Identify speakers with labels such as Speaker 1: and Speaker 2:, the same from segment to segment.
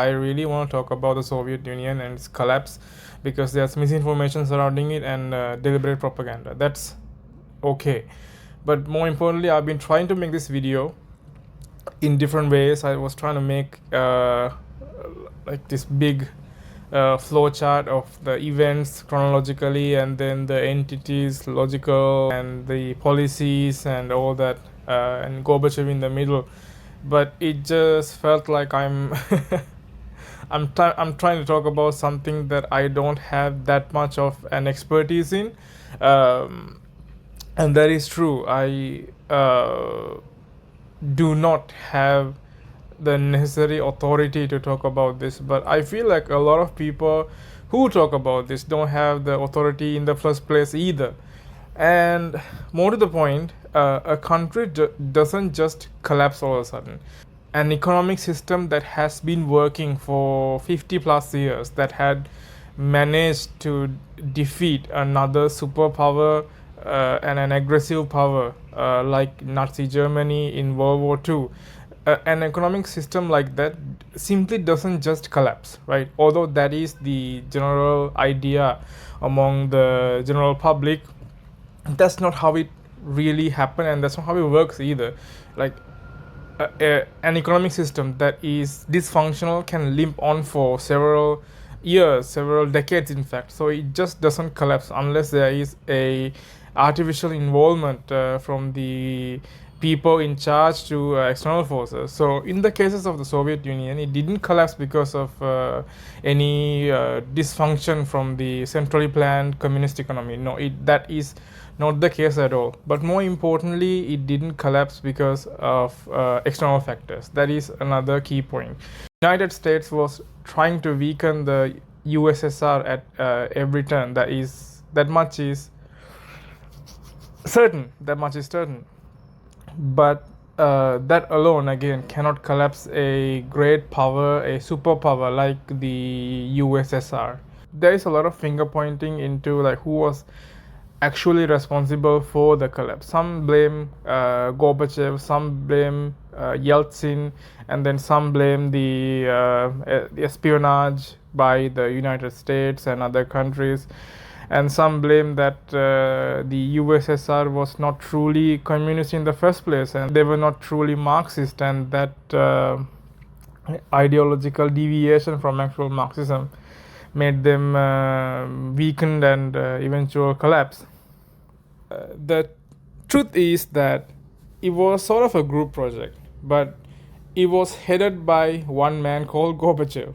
Speaker 1: I really want to talk about the Soviet Union and its collapse because there's misinformation surrounding it and deliberate propaganda. That's okay. But more importantly, I've been trying to make this video in different ways. I was trying to make like this big flow chart of the events chronologically, and then the entities logical, and the policies and all that, and Gorbachev in the middle. But it just felt like I'm trying to talk about something that I don't have that much of an expertise in, um, and that is true. I do not have the necessary authority to talk about this, but I feel like a lot of people who talk about this don't have the authority in the first place either. And more to the point, a country doesn't just collapse all of a sudden. An economic system that has been working for 50 plus years, that had managed to defeat another superpower and an aggressive power like Nazi Germany in World War II. An economic system like that simply doesn't just collapse, right? Although that is the general idea among the general public, that's not how it really happened, and that's not how it works either. Like an economic system that is dysfunctional can limp on for several years, several decades, in fact. So it just doesn't collapse unless there is a artificial involvement from the people in charge to external forces. So in the cases of the Soviet Union, it didn't collapse because of any dysfunction from the centrally planned communist economy. No, that is not the case at all. But more importantly, it didn't collapse because of external factors. That is another key point. United States was trying to weaken the USSR at every turn. That much is certain. But that alone, again, cannot collapse a great power, a superpower like the USSR. There is a lot of finger pointing into like who was actually responsible for the collapse. Some blame Gorbachev, some blame Yeltsin, and then some blame the espionage by the United States and other countries, and some blame that the USSR was not truly communist in the first place, and they were not truly Marxist, and that ideological deviation from actual Marxism made them weakened and eventual collapse. The truth is that it was sort of a group project, but it was headed by one man called Gorbachev,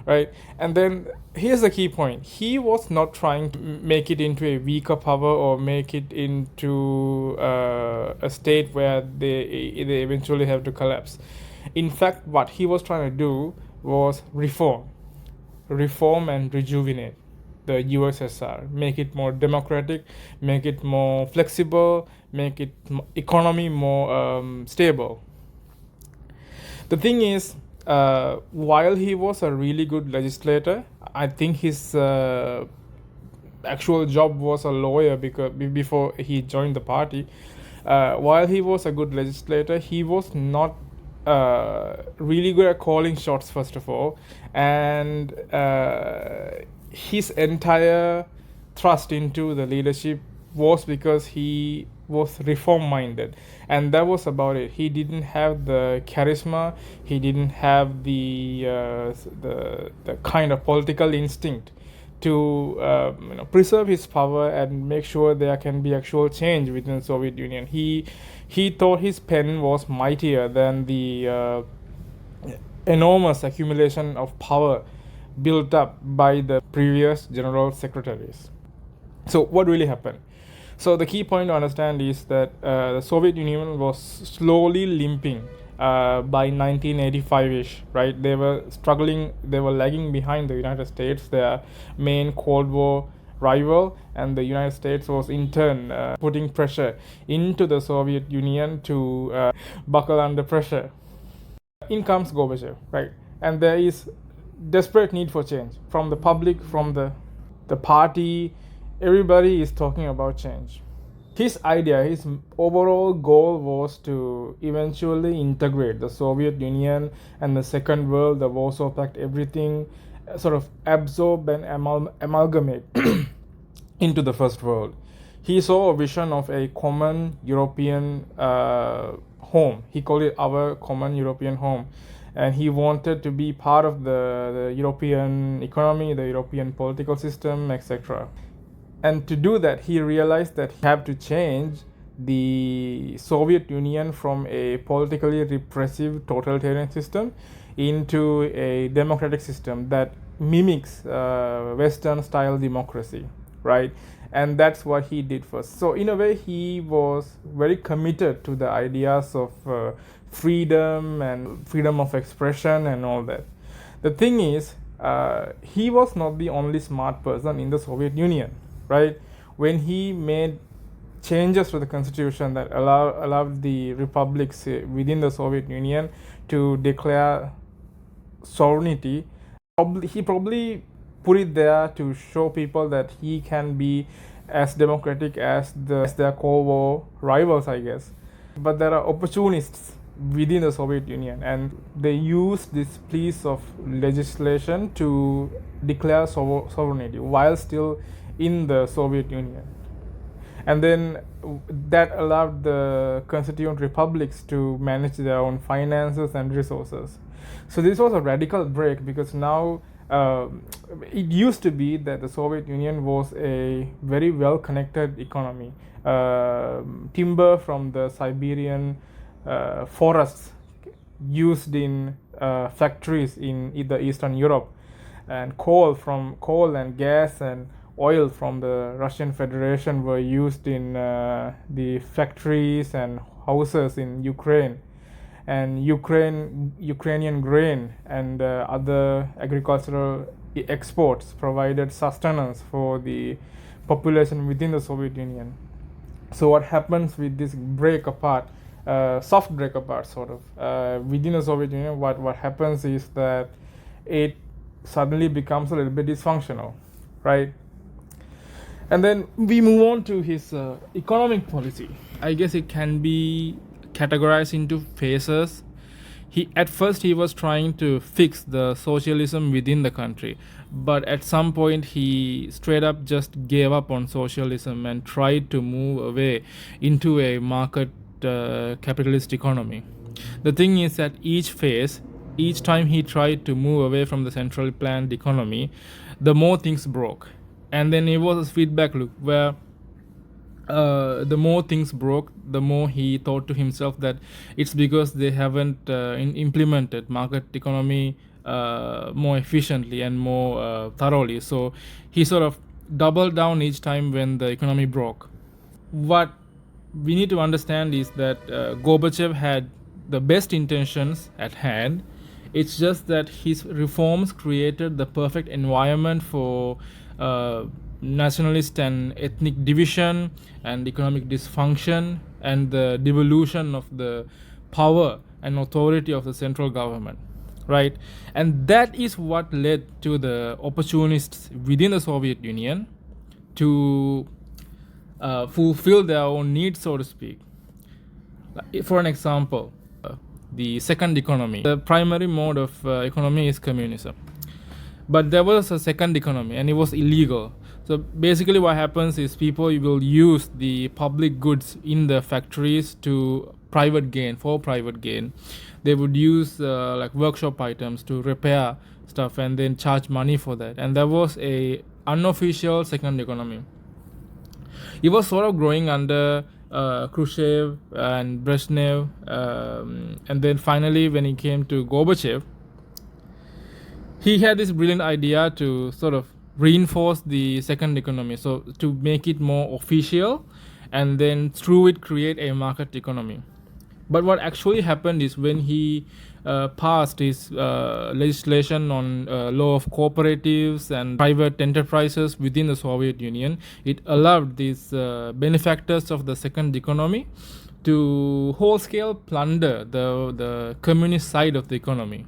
Speaker 1: right? And then here's the key point: he was not trying to make it into a weaker power or make it into a state where they eventually have to collapse. In fact, what he was trying to do was reform and rejuvenate the USSR, make it more democratic, make it more flexible, make it economy more stable. The thing is, while he was a really good legislator, I think his actual job was a lawyer because before he joined the party. While he was a good legislator, he was not really good at calling shots, first of all, and his entire thrust into the leadership was because he was reform minded, and that was about it. He didn't have the charisma, he didn't have the kind of political instinct to preserve his power and make sure there can be actual change within the Soviet Union. He thought his pen was mightier than the enormous accumulation of power built up by the previous general secretaries. So what really happened? So the key point to understand is that the Soviet Union was slowly limping by 1985-ish, right? They were struggling, they were lagging behind the United States, their main Cold War rival, and the United States was in turn putting pressure into the Soviet Union to buckle under pressure. In comes Gorbachev, right? And there is desperate need for change from the public, from the party. Everybody is talking about change. his idea, his overall goal was to eventually integrate the Soviet Union and the Second World, the Warsaw Pact, everything, sort of absorb and amalgamate into the First World. He saw a vision of a common European home. He called it our common European home. And he wanted to be part of the European economy, the European political system, etc. And to do that, he realized that he had to change the Soviet Union from a politically repressive totalitarian system into a democratic system that mimics Western style democracy, right? And that's what he did first. So in a way, he was very committed to the ideas of freedom and freedom of expression and all that. The thing is, he was not the only smart person in the Soviet Union, right? When he made changes to the constitution that allowed the republics within the Soviet Union to declare sovereignty, he probably put it there to show people that he can be as democratic as their Cold War rivals, I guess. But there are opportunists within the Soviet Union, and they use this piece of legislation to declare sovereignty while still in the Soviet Union. And then that allowed the constituent republics to manage their own finances and resources. So this was a radical break, because now it used to be that the Soviet Union was a very well connected economy. Timber from the Siberian forests used in factories in either Eastern Europe, and coal and gas and oil from the Russian Federation were used in the factories and houses in Ukraine. And Ukrainian grain and other agricultural exports provided sustenance for the population within the Soviet Union. So what happens with this break apart, soft break apart sort of, within the Soviet Union, what happens is that it suddenly becomes a little bit dysfunctional, right? And then we move on to his economic policy. I guess it can be categorized into phases. At first he was trying to fix the socialism within the country, but at some point he straight up just gave up on socialism and tried to move away into a market capitalist economy. The thing is that each time he tried to move away from the centrally planned economy, the more things broke. And then it was a feedback loop where the more things broke, the more he thought to himself that it's because they haven't implemented market economy more efficiently and more thoroughly. So he sort of doubled down each time when the economy broke. What we need to understand is that Gorbachev had the best intentions at hand. It's just that his reforms created the perfect environment for nationalist and ethnic division and economic dysfunction and the devolution of the power and authority of the central government, right? And that is what led to the opportunists within the Soviet Union to fulfill their own needs, so to speak. For an example, the second economy, the primary mode of economy is communism. But there was a second economy and it was illegal. So basically what happens is people will use the public goods in the factories to private gain. They would use like workshop items to repair stuff and then charge money for that. And there was a unofficial second economy. It was sort of growing under Khrushchev and Brezhnev, and then finally when it came to Gorbachev, he had this brilliant idea to sort of reinforce the second economy, so to make it more official and then through it create a market economy. But what actually happened is when he passed his legislation on law of cooperatives and private enterprises within the Soviet Union, it allowed these benefactors of the second economy to whole-scale plunder the communist side of the economy.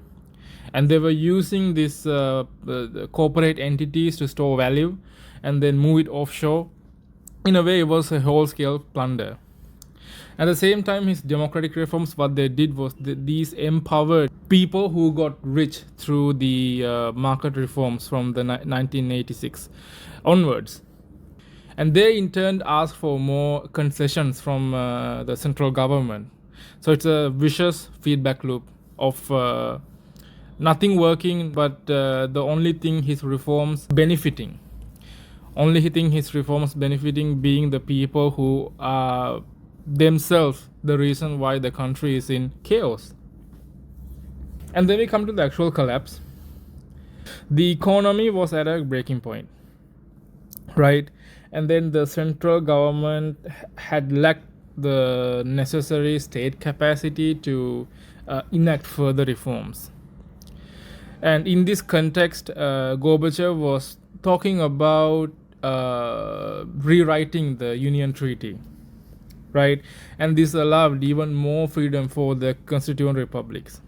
Speaker 1: And they were using these the corporate entities to store value and then move it offshore In a way, it was a whole-scale plunder. At the same time, his democratic reforms, what they did was these empowered people who got rich through the market reforms from the 1986 onwards. And they in turn asked for more concessions from the central government. So it's a vicious feedback loop of nothing working, but the only thing his reforms benefiting. Only thing his reforms benefiting being the people who are themselves the reason why the country is in chaos. And then we come to the actual collapse. The economy was at a breaking point, right? And then the central government had lacked the necessary state capacity to enact further reforms. And in this context, Gorbachev was talking about rewriting the Union Treaty, right? And this allowed even more freedom for the constituent republics.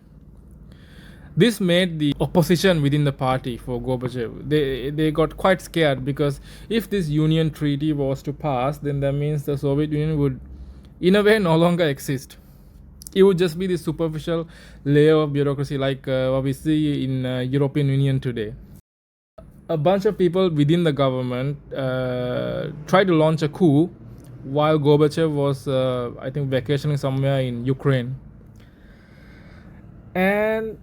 Speaker 1: This made the opposition within the party for Gorbachev. They got quite scared, because if this Union Treaty was to pass, then that means the Soviet Union would, in a way, no longer exist. It would just be this superficial layer of bureaucracy like what we see in European Union today. A bunch of people within the government tried to launch a coup while Gorbachev was, I think, vacationing somewhere in Ukraine. And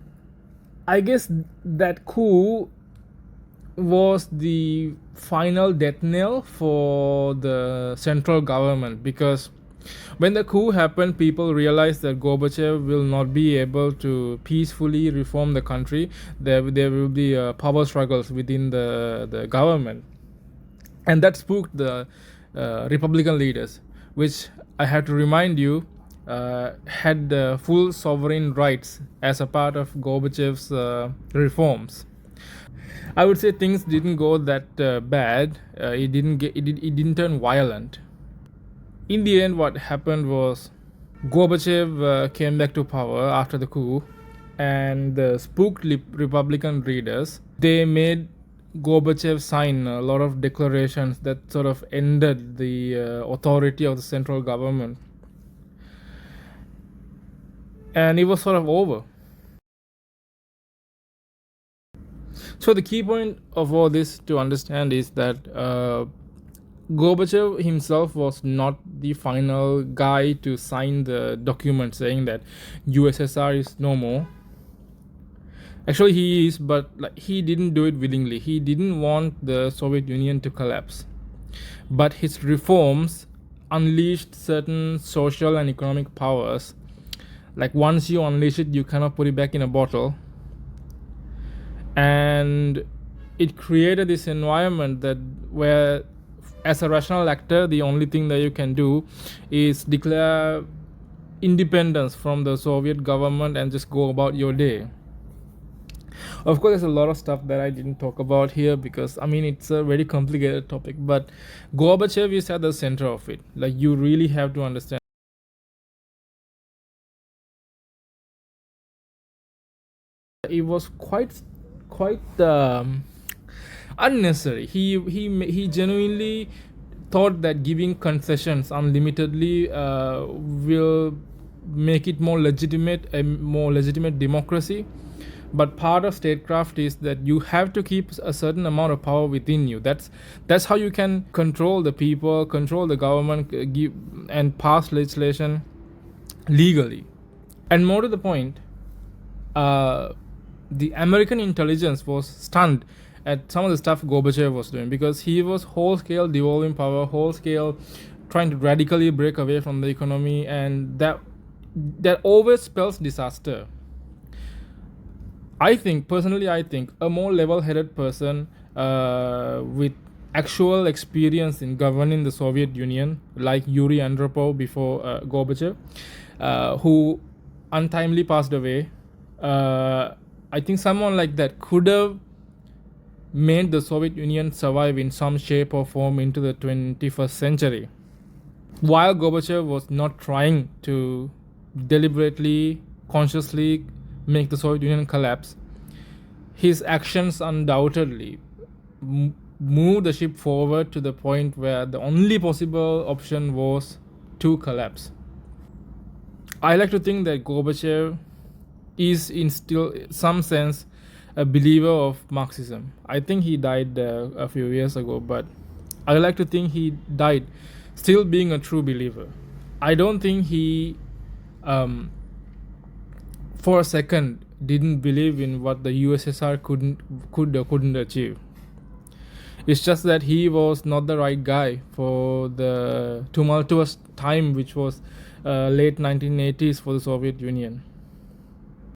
Speaker 1: I guess that coup was the final death knell for the central government, because when the coup happened, people realized that Gorbachev will not be able to peacefully reform the country. There will be power struggles within the government. And that spooked the Republican leaders, which I have to remind you had full sovereign rights as a part of Gorbachev's reforms. I would say things didn't go that bad. It didn't turn violent. In the end, what happened was Gorbachev came back to power after the coup, and the spooked Republican leaders, they made Gorbachev sign a lot of declarations that sort of ended the authority of the central government. And it was sort of over. So the key point of all this to understand is that Gorbachev himself was not the final guy to sign the document saying that USSR is no more. Actually, he is, but he didn't do it willingly. He didn't want the Soviet Union to collapse. But his reforms unleashed certain social and economic powers. Like, once you unleash it, you cannot put it back in a bottle. And it created this environment that where, as a rational actor, the only thing that you can do is declare independence from the Soviet government and just go about your day. Of course, there's a lot of stuff that I didn't talk about here, because I mean, it's a very complicated topic, but Gorbachev is at the center of it. Like, you really have to understand. It was quite unnecessary. He genuinely thought that giving concessions unlimitedly will make it more legitimate, a more legitimate democracy. But part of statecraft is that you have to keep a certain amount of power within you. That's how you can control the people, control the government, give and pass legislation legally. And more to the point, the American intelligence was stunned at some of the stuff Gorbachev was doing, because he was whole-scale devolving power, whole-scale trying to radically break away from the economy, and that always spells disaster. I think a more level-headed person with actual experience in governing the Soviet Union, like Yuri Andropov before Gorbachev, who untimely passed away, I think someone like that could have made the Soviet Union survive in some shape or form into the 21st century. While Gorbachev was not trying to deliberately, consciously make the Soviet Union collapse, his actions undoubtedly moved the ship forward to the point where the only possible option was to collapse. I like to think that Gorbachev is in still some sense a believer of Marxism. I think he died a few years ago, but I like to think he died still being a true believer. I don't think he, for a second, didn't believe in what the USSR couldn't achieve. It's just that he was not the right guy for the tumultuous time, which was late 1980s for the Soviet Union.